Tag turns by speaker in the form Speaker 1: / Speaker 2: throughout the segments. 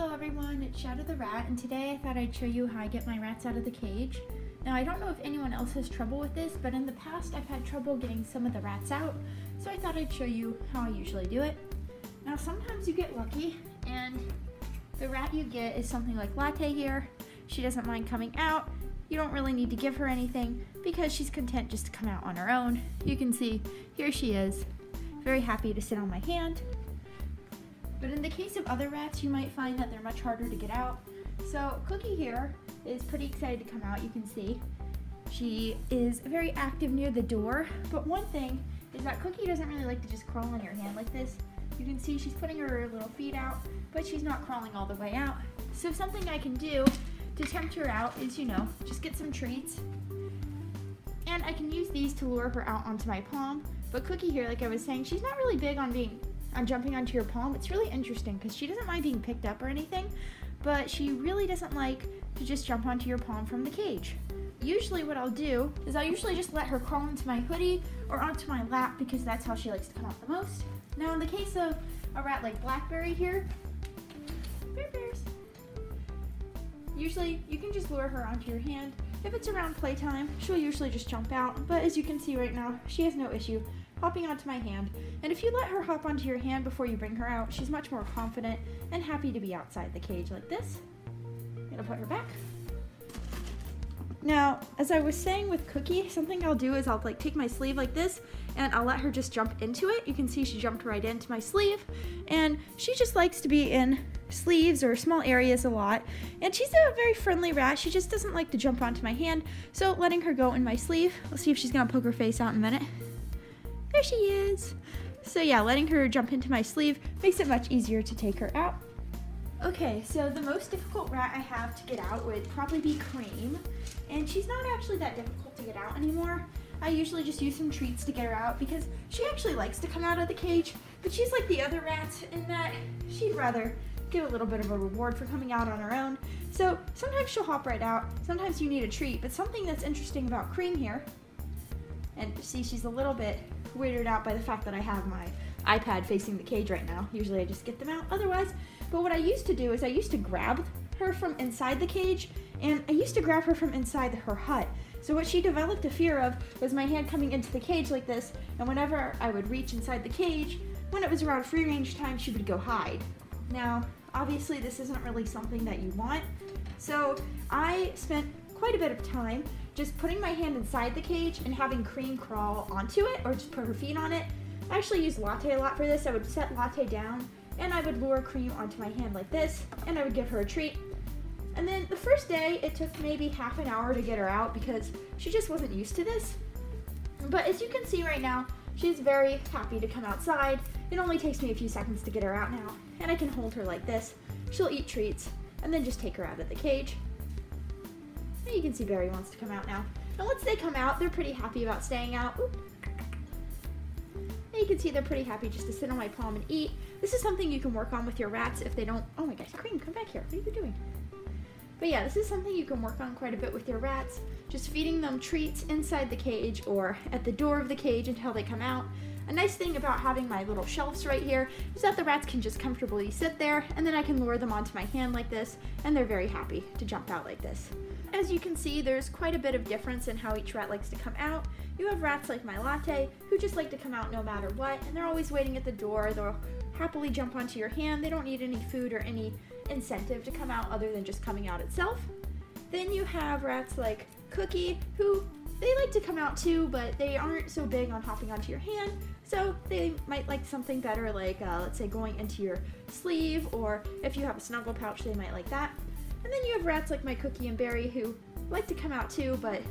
Speaker 1: Hello everyone, it's Shadow the Rat, and today I thought I'd show you how I get my rats out of the cage. Now I don't know if anyone else has trouble with this, but in the past I've had trouble getting some of the rats out, so I thought I'd show you how I usually do it. Now sometimes you get lucky, and the rat you get is something like Latte here. She doesn't mind coming out. You don't really need to give her anything because she's content just to come out on her own. You can see, here she is, very happy to sit on my hand. But in the case of other rats, you might find that they're much harder to get out. So Cookie here is pretty excited to come out, you can see. She is very active near the door, but one thing is that Cookie doesn't really like to just crawl on your hand like this. You can see she's putting her little feet out, but she's not crawling all the way out. So something I can do to tempt her out is, just get some treats. And I can use these to lure her out onto my palm. But Cookie here, like I was saying, she's not really big on jumping onto your palm. It's really interesting because she doesn't mind being picked up or anything, but she really doesn't like to just jump onto your palm from the cage. Usually what I'll do is I'll usually just let her crawl into my hoodie or onto my lap because that's how she likes to come out the most. Now in the case of a rat like Blackberry here, usually you can just lure her onto your hand. If it's around playtime, she'll usually just jump out, but as you can see right now, she has no issue hopping onto my hand. And if you let her hop onto your hand before you bring her out, she's much more confident and happy to be outside the cage like this. I'm gonna put her back. Now, as I was saying with Cookie, something I'll do is I'll take my sleeve like this and I'll let her just jump into it. You can see she jumped right into my sleeve, and she just likes to be in sleeves or small areas a lot, and she's a very friendly rat. She just doesn't like to jump onto my hand, so letting her go in my sleeve. Let's see if she's gonna poke her face out in a minute. There she is. So yeah, letting her jump into my sleeve makes it much easier to take her out. Okay, so the most difficult rat I have to get out would probably be Cream, and she's not actually that difficult to get out anymore. I usually just use some treats to get her out because she actually likes to come out of the cage, but she's like the other rats in that she'd rather give a little bit of a reward for coming out on her own. So sometimes she'll hop right out, sometimes you need a treat, but something that's interesting about Cream here, and see she's a little bit weirded out by the fact that I have my iPad facing the cage right now. Usually I just get them out otherwise. But what I used to do is I used to grab her from inside the cage, and I used to grab her from inside her hut. So what she developed a fear of was my hand coming into the cage like this, and whenever I would reach inside the cage, when it was around free range time, she would go hide. Now, obviously this isn't really something that you want, so I spent quite a bit of time just putting my hand inside the cage and having Cream crawl onto it or just put her feet on it. I actually used Latte a lot for this. I would set Latte down and I would lure Cream onto my hand like this, and I would give her a treat. And then the first day it took maybe half an hour to get her out because she just wasn't used to this. But as you can see right now, she's very happy to come outside. It only takes me a few seconds to get her out now, and I can hold her like this. She'll eat treats and then just take her out of the cage. And you can see Barry wants to come out now. And once they come out, they're pretty happy about staying out. Oop. And you can see they're pretty happy just to sit on my palm and eat. This is something you can work on with your rats if they don't... Oh my gosh, Cream, come back here. What are you doing? But yeah, this is something you can work on quite a bit with your rats. Just feeding them treats inside the cage or at the door of the cage until they come out. A nice thing about having my little shelves right here is that the rats can just comfortably sit there, and then I can lure them onto my hand like this, and they're very happy to jump out like this. As you can see, there's quite a bit of difference in how each rat likes to come out. You have rats like my Latte, who just like to come out no matter what, and they're always waiting at the door. They'll happily jump onto your hand. They don't need any food or any incentive to come out other than just coming out itself. Then you have rats like Cookie, who they like to come out too, but they aren't so big on hopping onto your hand, so they might like something better like, let's say, going into your sleeve, or if you have a snuggle pouch, they might like that. And then you have rats like my Cookie and Berry who like to come out too, but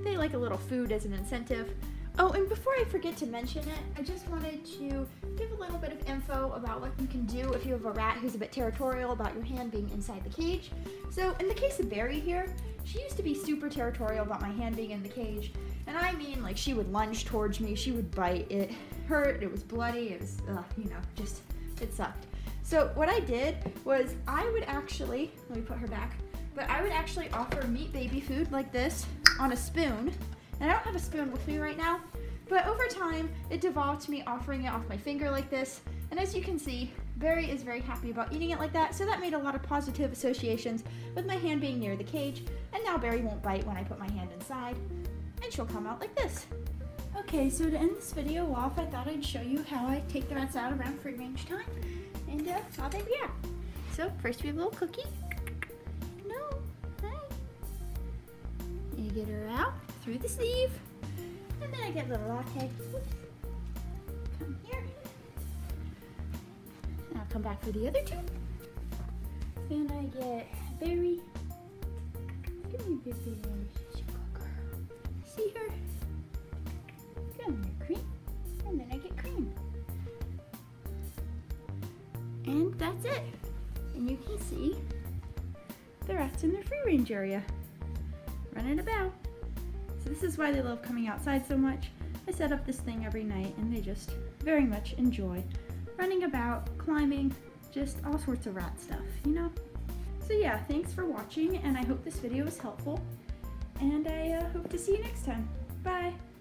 Speaker 1: they like a little food as an incentive. Oh, and before I forget to mention it, I just wanted to give a little bit of info about what you can do if you have a rat who's a bit territorial about your hand being inside the cage. So in the case of Berry here, she used to be super territorial about my hand being in the cage. And I mean, like, she would lunge towards me, she would bite, it hurt, it was bloody, it was, it sucked. So what I did was I would actually, let me put her back, but I would actually offer meat baby food like this on a spoon. And I don't have a spoon with me right now, but over time it devolved to me offering it off my finger like this. And as you can see, Barry is very happy about eating it like that, so that made a lot of positive associations with my hand being near the cage, and now Barry won't bite when I put my hand inside, and she'll come out like this. Okay, so to end this video off, I thought I'd show you how I take the rats out around free range time, and how they react. So first we have a little Cookie. No, hi. You get her out through the sleeve, and then I get little Latte. Come here. And I'll come back for the other two. Then I get Berry. Give me Berry. See her? Come here, Cream. And then I get Cream. And that's it. And you can see the rats in their free range area running about. So this is why they love coming outside so much. I set up this thing every night and they just very much enjoy running about, climbing, just all sorts of rat stuff, you know? So yeah, thanks for watching, and I hope this video was helpful, and I hope to see you next time. Bye!